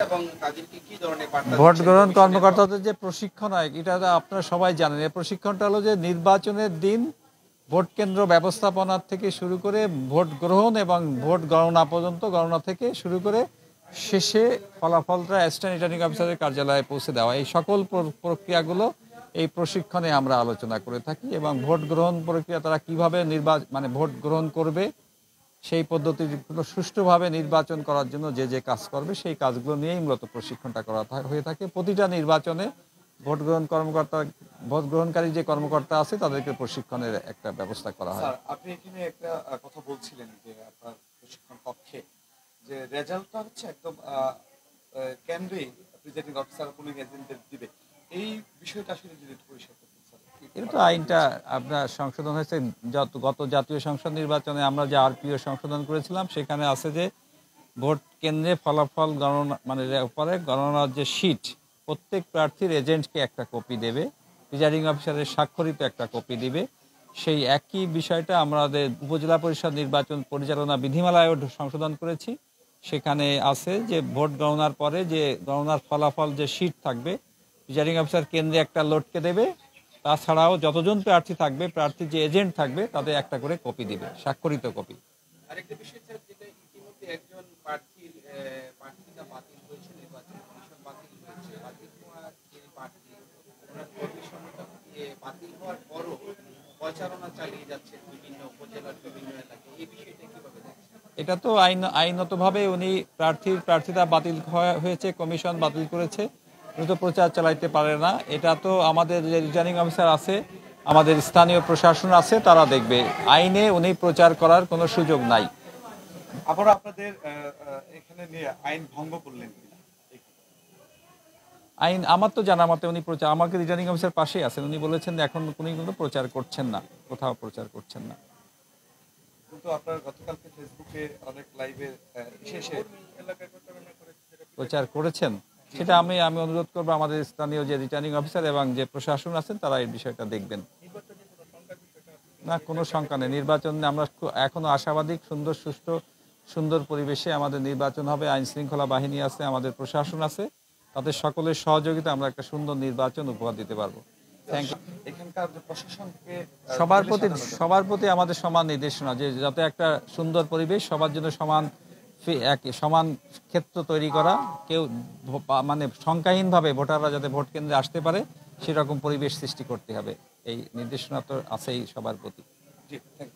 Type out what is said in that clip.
এবং তাদেরকে কি ধরনের বার্তা ভোট দিচ্ছেন গ্রহণ কমিশনের? কর্মকর্তাদের যে প্রশিক্ষণ হয় এটা আপনারা সবাই জানেন। এই প্রশিক্ষণটা হলো যে নির্বাচনের দিন ভোট কেন্দ্র ব্যবস্থাপনার থেকে শুরু করে ভোট গ্রহণ এবং ভোট গণনা পর্যন্ত, গণনা থেকে শুরু করে শেষে ফলাফলটা অ্যাসিস্ট্যান্ট রিটার্নিং অফিসারের কার্যালয়ে পৌঁছে দেওয়া, এই সকল প্রক্রিয়াগুলো এই প্রশিক্ষণে আমরা আলোচনা করে থাকি। এবং ভোট গ্রহণ প্রক্রিয়া তারা কীভাবে ভোট গ্রহণ করবে, সেই পদ্ধতিগুলো সুষ্ঠুভাবে নির্বাচন করার জন্য যে যে কাজ করবে সেই কাজগুলো নিয়েই মূলত প্রশিক্ষণটা করা হয়ে থাকে। প্রতিটা নির্বাচনে ভোট গ্রহণকারী যে কর্মকর্তা আছে তাদেরকে প্রশিক্ষণের একটা ব্যবস্থা করা হয়। স্যার, আপনি এখানে একটা কথা বলছিলেন যে আপনার প্রশিক্ষণ কক্ষে যে রেজাল্টটা হচ্ছে একদম কেন্দ্রে প্রিজাইডিং অফিসার পুলিং এজেন্টদের দিবে, এই বিষয়টা আসলে যদি একটু পরিষ্কার করতেন স্যার। এটা তো আইনটা আপনার সংশোধন হয়েছে গত জাতীয় সংসদ নির্বাচনে। আমরা যে আরপিও সংশোধন করেছিলাম সেখানে আছে যে ভোট কেন্দ্রে ফলাফল গণনা পরে গণনার যে শীট প্রত্যেক প্রার্থীর এজেন্টকে একটা কপি দেবে, প্রিজাইডিং অফিসারের স্বাক্ষরিত একটা কপি দিবে। সেই একই বিষয়টা আমাদের উপজেলা পরিষদ নির্বাচন পরিচালনা বিধিমালায়ও সংশোধন করেছি। সেখানে আছে যে ভোট গণনার পরে যে গণনার ফলাফল যে শীট থাকবে, প্রিজাইডিং অফিসার কেন্দ্রে একটা লোডকে দেবে। তাছাড়াও যতজন প্রার্থী থাকবে, প্রার্থীর যে এজেন্ট থাকবে তাদের একটা করে কপি দিবে, স্বাক্ষরিত কপি। আরেকটা বিষয় স্যার, যেটা ইতিমধ্যে একজন প্রার্থীতা বাতিল হয়েছে, নির্বাচন কমিশন বাতিল হয়েছে, বাতিল হওয়া যে প্রার্থী ওনার কমিশনটা বাতিল হওয়ার পরও প্রচারণা চালিয়ে যাচ্ছে বিভিন্ন উপজেলার বিভিন্ন এলাকায়, এই বিষয়টা কিভাবে দেখছেন? এটা তো আইনতভাবে উনি প্রার্থিতা বাতিল হয়েছে, কমিশন বাতিল করেছে, উনি তো প্রচার চালাইতে পারে না। এটা তো আমাদের যে রিটার্নিং অফিসার আছে, আমাদের স্থানীয় প্রশাসন আছে, তারা দেখবে। আইনে উনি প্রচার করার কোনো সুযোগ নাই। আবার আপনাদের এখানে নিয়ে আইন ভঙ্গ করলেন কিনা? আইন আমার তো জানা মতে উনি আমাকে রিটার্নিং অফিসার পাশেই আছেন, উনি বলেছেন এখন উনি কোনো প্রচার করছেন না, কোথাও প্রচার করছেন না। কিন্তু আপনার গতকালকে ফেসবুকে অনেক লাইভে শেষে প্রচার করেছেন, সেটা আমি অনুরোধ করবো আমাদের স্থানীয় যে রিটার্নিং অফিসার এবং যে প্রশাসন আছেন তারা এই বিষয়টা দেখবেন। না, কোনো শঙ্কা নেই। নির্বাচন আমরা এখনো আশাবাদী, সুষ্ঠু সুন্দর পরিবেশে আমাদের নির্বাচন হবে। আইন শৃঙ্খলা বাহিনী আছে, আমাদের প্রশাসন আছে, তাদের সকলের সহযোগিতা আমরা একটা সুন্দর নির্বাচন উপহার দিতে পারবো। Thank you. এখানকার প্রশাসনকে সবার প্রতি আমাদের সমান নির্দেশনা যে যাতে একটা সুন্দর পরিবেশ, সবার জন্য সমান ক্ষেত্র তৈরি করা, কেউ সংখ্যাহীনভাবে ভোটাররা যাতে ভোট কেন্দ্রে আসতে পারে সেরকম পরিবেশ সৃষ্টি করতে হবে। এই নির্দেশনা তো আছেই সবার প্রতি। জি, থ্যাংক ইউ।